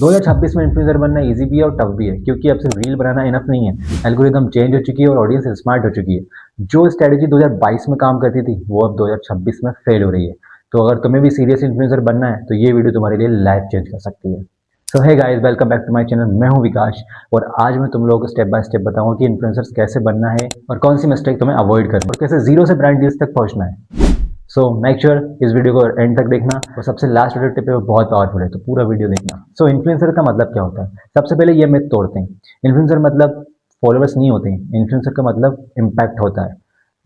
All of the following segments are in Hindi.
2026 में इन्फ्लुएंसर बनना इजी भी है और टफ भी है, क्योंकि अब सिर्फ रील बनाना इनफ नहीं है। एल्गोरिदम चेंज हो चुकी है और ऑडियंस स्मार्ट हो चुकी है। जो स्ट्रेटेजी 2022 में काम करती थी वो अब 2026 में फेल हो रही है। तो अगर तुम्हें भी सीरियस इन्फ्लुएंसर बनना है तो ये वीडियो तुम्हारे लिए लाइफ चेंज कर सकती है। So hey guys, welcome back to my channel. मैं हूं विकास और आज मैं तुम लोगों को स्टेप बाय स्टेप बताऊंगा कि इन्फ्लुएंसर्स कैसे बनना है और कौन सी मिस्टेक तुम्हें अवॉइड करनी है और कैसे जीरो से ब्रांड डील्स तक पहुंचना है। सो मेक श्योर इस वीडियो को एंड तक देखना और सबसे लास्ट वीडियो टिप है वो बहुत पावरफुल है, तो पूरा वीडियो देखना। सो इन्फ्लुएंसर का मतलब क्या होता है? सबसे पहले ये मिथ तोड़ते हैं। इन्फ्लुएंसर मतलब फॉलोअर्स नहीं होते हैं, इन्फ्लुएंसर का मतलब इम्पैक्ट होता है।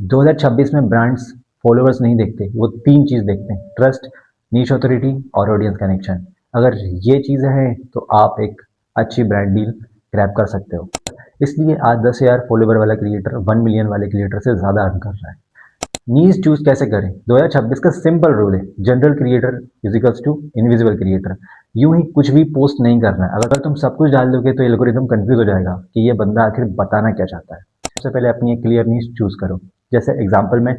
2026 में ब्रांड्स फॉलोअर्स नहीं देखते, वो तीन चीज देखते हैं: ट्रस्ट, नीश ऑथोरिटी और ऑडियंस कनेक्शन। अगर ये चीजें हैं तो आप एक अच्छी ब्रांड डील ग्रैब कर सकते हो। इसलिए आज 10,000 फॉलोवर वाला क्रिएटर 1 मिलियन वाले क्रिएटर से ज्यादा अर्न कर रहा है। नीश चूज कैसे करें? 2026 का सिंपल रूल है: general creator is equals to invisible creator. यूं ही कुछ भी पोस्ट नहीं करना है। अगर तुम सब कुछ डाल दोगे तो एल्गोरिथम कंफ्यूज हो जाएगा कि ये बंदा आखिर बताना क्या चाहता है। सबसे पहले अपनी एक क्लियर नीश चूज करो। जैसे एग्जांपल में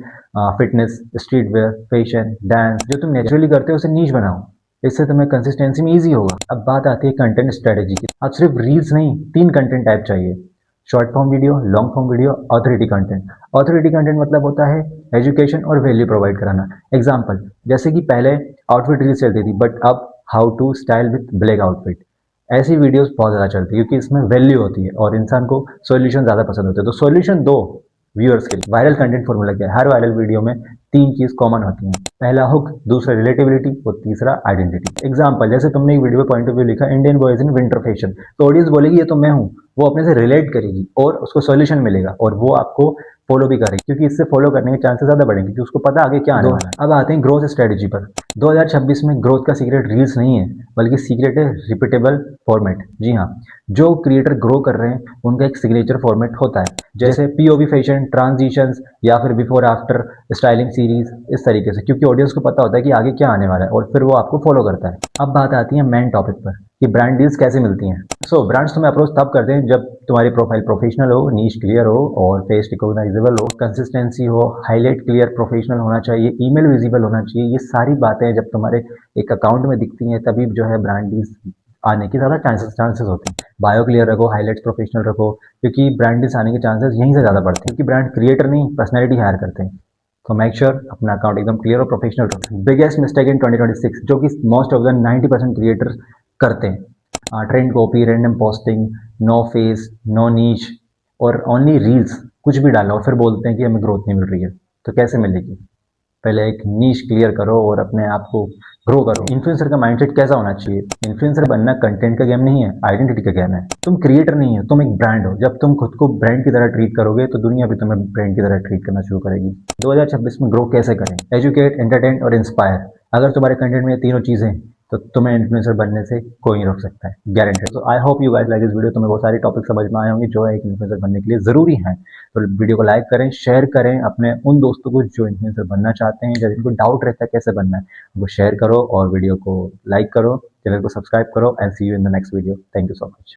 fitness, street wear, fashion, dance, जो तुम नेचुरली करते हो उसे नीश बनाओ। इससे तुम्हें कंसिस्टेंसी में ईजी होगा। अब बात आती है कंटेंट स्ट्रेटेजी की। अब सिर्फ रील्स नहीं, 3 कंटेंट टाइप चाहिए: short form video, long form video, authority content. Authority content मतलब होता है एजुकेशन और वैल्यू प्रोवाइड कराना। एग्जाम्पल, जैसे कि पहले आउटफिट रील्स चलती थी बट अब how to style with black outfit. ऐसी वीडियोस बहुत ज़्यादा चलती है क्योंकि इसमें वैल्यू होती है और इंसान को सॉल्यूशन ज़्यादा पसंद होते हैं। तो सॉल्यूशन दो व्यूअर्स के लिए। वायरल कंटेंट फॉर्मूला क्या है? हर वायरल वीडियो में 3 चीज कॉमन होती हैं: पहला हुक, दूसरा रिलेटिविलिटी और तीसरा आइडेंटिटी। एग्जाम्पल, जैसे तुमने एक वीडियो में पॉइंट ऑफ व्यू लिखा Indian boys in winter fashion, तो ऑडियंस बोलेगी ये तो मैं हूँ। वो अपने से रिलेट करेगी और उसको सॉल्यूशन मिलेगा और वो आपको फॉलो भी करेगी, क्योंकि इससे फॉलो करने के चांसेस ज्यादा बढ़ेंगे क्योंकि उसको पता आगे क्या आने वाला है। अब आते हैं ग्रोथ स्ट्रेटेजी पर। 2026 में ग्रोथ का सीक्रेट रील्स नहीं है, बल्कि सीक्रेट है रिपीटेबल फॉर्मेट। जी हाँ, जो क्रिएटर ग्रो कर रहे हैं उनका एक सिग्नेचर फॉर्मेट होता है, जैसे पीओवी फैशन, ट्रांजिशंस या फिर बिफोर आफ्टर स्टाइलिंग सीरीज, इस तरीके से, क्योंकि ऑडियंस को पता होता है कि आगे क्या आने वाला है और फिर वो आपको फॉलो करता है। अब बात आती है मेन टॉपिक पर कि ब्रांड डील्स कैसे मिलती हैं। सो ब्रांड्स तुम्हें अप्रोच तब करते हैं जब तुम्हारी प्रोफाइल प्रोफेशनल हो, नीश क्लियर हो और फेस रिकॉग्नाइजेबल हो, कंसिस्टेंसी हो, हाईलाइट क्लियर प्रोफेशनल होना चाहिए, ईमेल विजिबल होना चाहिए। ये सारी बातें जब तुम्हारे एक अकाउंट में दिखती हैं तभी जो है ब्रांड डील्स आने की ज़्यादा चांसेस होते हैं। बायो क्लियर रखो, हाईलाइट्स प्रोफेशनल रखो, क्योंकि ब्रांड डील्स आने के चांसेस यहीं से ज़्यादा बढ़ते हैं, क्योंकि ब्रांड क्रिएटर नहीं पर्सनैलिटी हायर करते हैं। तो मेक श्योर अपना अकाउंट एकदम क्लियर और प्रोफेशनल रखो। बिगेस्ट मिस्टेक इन 2026 जो कि मोस्ट ऑफ द 90% क्रिएटर्स करते हैं: trend copy, random posting, no face, no niche और ओनली रील्स। कुछ भी डालना और फिर बोलते हैं कि हमें ग्रोथ नहीं मिल रही है। तो कैसे मिलेगी? पहले एक नीश क्लियर करो और अपने आप को ग्रो करो। इन्फ्लुएंसर का माइंडसेट कैसा होना चाहिए? इन्फ्लुएंसर बनना कंटेंट का गेम नहीं है, आइडेंटिटी का गेम है। तुम क्रिएटर नहीं हो, तुम एक ब्रांड हो। जब तुम खुद को ब्रांड की तरह ट्रीट करोगे तो दुनिया भी तुम्हें ब्रांड की तरह ट्रीट करना शुरू करेगी। 2026 में ग्रो कैसे करें? एजुकेट, एंटरटेन और इंस्पायर। अगर तुम्हारे कंटेंट में ये तीनों चीजें तो तुम्हें इन्फ्लुएंसर बनने से कोई नहीं रोक सकता है, गारंटेड। तो I hope you guys like this video. तुम्हें बहुत सारे टॉपिक समझ में आए होंगे जो एक इन्फ्लुएंसर बनने के लिए जरूरी है। तो वीडियो को लाइक करें, शेयर करें अपने उन दोस्तों को जो इन्फ्लुएंसर बनना चाहते हैं या जिनको डाउट रहता है कैसे बनना है, वो शेयर करो और वीडियो को लाइक करो, चैनल को सब्सक्राइब करो and see you in the next video. Thank you so much.